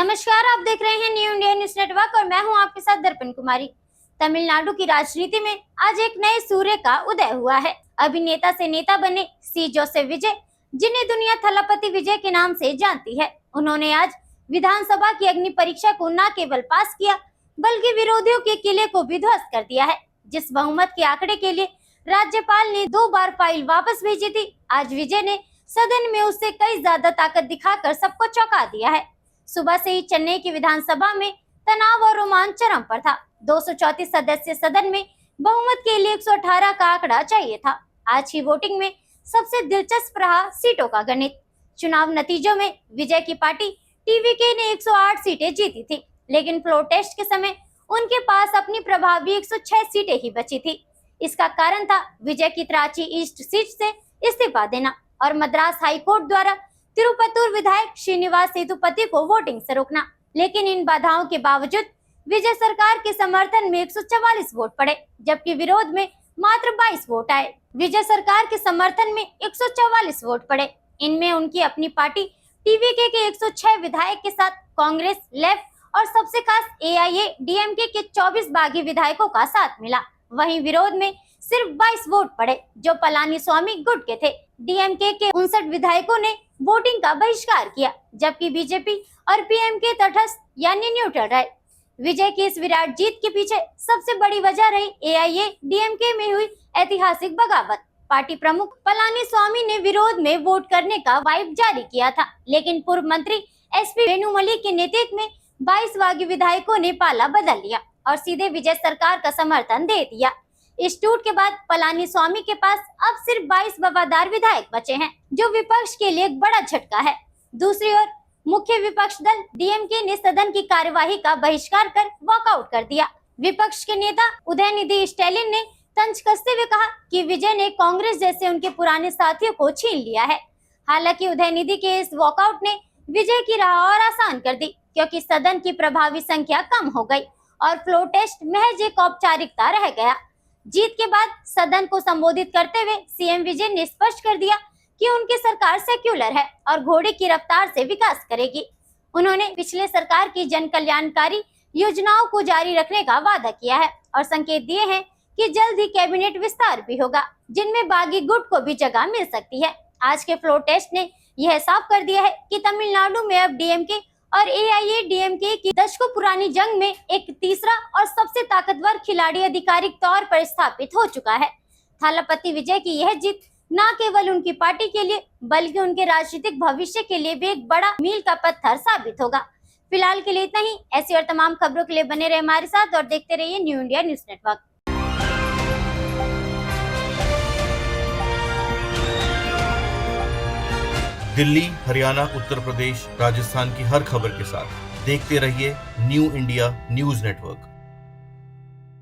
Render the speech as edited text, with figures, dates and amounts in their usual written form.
नमस्कार, आप देख रहे हैं न्यू इंडिया न्यूज नेटवर्क और मैं हूं आपके साथ दर्पण कुमारी। तमिलनाडु की राजनीति में आज एक नए सूर्य का उदय हुआ है। अभिनेता से नेता बने सी जोसेफ विजय, जिन्हें दुनिया थलपति विजय के नाम से जानती है, उन्होंने आज विधानसभा की अग्नि परीक्षा को न केवल पास किया बल्कि विरोधियों के किले को भी ध्वस्त कर दिया है। जिस बहुमत के आंकड़े के लिए राज्यपाल ने 2 बार फाइल वापस भेजी थी, आज विजय ने सदन में उससे कई ज्यादा ताकत दिखाकर सबको चौंका दिया है। सुबह से ही चेन्नई की विधानसभा में तनाव और रोमांच चरम पर था। 234 सदस्य सदन में बहुमत के लिए 118 का आंकड़ा चाहिए था। आज की वोटिंग में सबसे दिलचस्प रहा सीटों का गणित। चुनाव नतीजों में विजय की पार्टी टीवीके ने 108 सीटें जीती थी, लेकिन फ्लोर टेस्ट के समय उनके पास अपनी प्रभावी 106 सीटें ही बची थी। इसका कारण था विजय की त्राची ईस्ट सीट से इस्तीफा देना और मद्रास हाईकोर्ट द्वारा तिरुपतुर विधायक श्रीनिवास सेतुपति को वोटिंग से रोकना। लेकिन इन बाधाओं के बावजूद विजय सरकार के समर्थन में 144 वोट पड़े, जबकि विरोध में मात्र 22 वोट आए। विजय सरकार के समर्थन में 144 वोट पड़े। इनमें उनकी अपनी पार्टी टीवीके के 106 विधायक के साथ कांग्रेस, लेफ्ट और सबसे खास एआईएडीएमके के 24 बागी विधायकों का साथ मिला। वहीं विरोध में सिर्फ 22 वोट पड़े, जो पलानीस्वामी गुट के थे। डीएमके के 59 विधायकों ने वोटिंग का बहिष्कार किया, जबकि बीजेपी और पीएमके तटस्थ यानी न्यूट्रल रहे। विजय की इस विराट जीत के पीछे सबसे बड़ी वजह रही एआईएडीएमके में हुई ऐतिहासिक बगावत। पार्टी प्रमुख पलानीस्वामी ने विरोध में वोट करने का वाइप जारी किया था, लेकिन पूर्व मंत्री एसपी वेणुमली के नेतृत्व में 22 बागी विधायकों ने पाला बदल लिया और सीधे विजय सरकार का समर्थन दे दिया। इस टूट के बाद पलानीस्वामी के पास अब सिर्फ 22 वफादार विधायक बचे हैं, जो विपक्ष के लिए एक बड़ा झटका है। दूसरी ओर मुख्य विपक्ष दल डीएमके ने सदन की कार्यवाही का बहिष्कार कर वॉकआउट कर दिया। विपक्ष के नेता उदयनिधि स्टैलिन ने तंज कसते हुए कहा कि विजय ने कांग्रेस जैसे उनके पुराने साथियों को छीन लिया है। हालांकि उदयनिधि के इस वॉकआउट ने विजय की राह और आसान कर दी, क्योंकि सदन की प्रभावी संख्या कम हो गई और फ्लोर टेस्ट महज एक औपचारिकता रह गया। जीत के बाद सदन को संबोधित करते हुए सीएम विजय ने स्पष्ट कर दिया कि उनकी सरकार सेक्युलर है और घोड़े की रफ्तार से विकास करेगी। उन्होंने पिछले सरकार की जन कल्याणकारी योजनाओं को जारी रखने का वादा किया है और संकेत दिए हैं कि जल्द ही कैबिनेट विस्तार भी होगा, जिनमें बागी गुट को भी जगह मिल सकती है। आज के फ्लोर टेस्ट ने यह साफ कर दिया है कि तमिलनाडु में अब डीएमके और एआईएडीएमके की दशकों पुरानी जंग में एक तीसरा और सबसे ताकतवर खिलाड़ी आधिकारिक तौर पर स्थापित हो चुका है। थलपति विजय की यह जीत न केवल उनकी पार्टी के लिए बल्कि उनके राजनीतिक भविष्य के लिए भी एक बड़ा मील का पत्थर साबित होगा। फिलहाल के लिए इतना ही। ऐसी और तमाम खबरों के लिए बने रहे हमारे साथ और देखते रहिए new India news network. Delhi, Haryana, Uttar Pradesh, Rajasthan की हर खबर के साथ देखते रहिए न्यू इंडिया न्यूज नेटवर्क।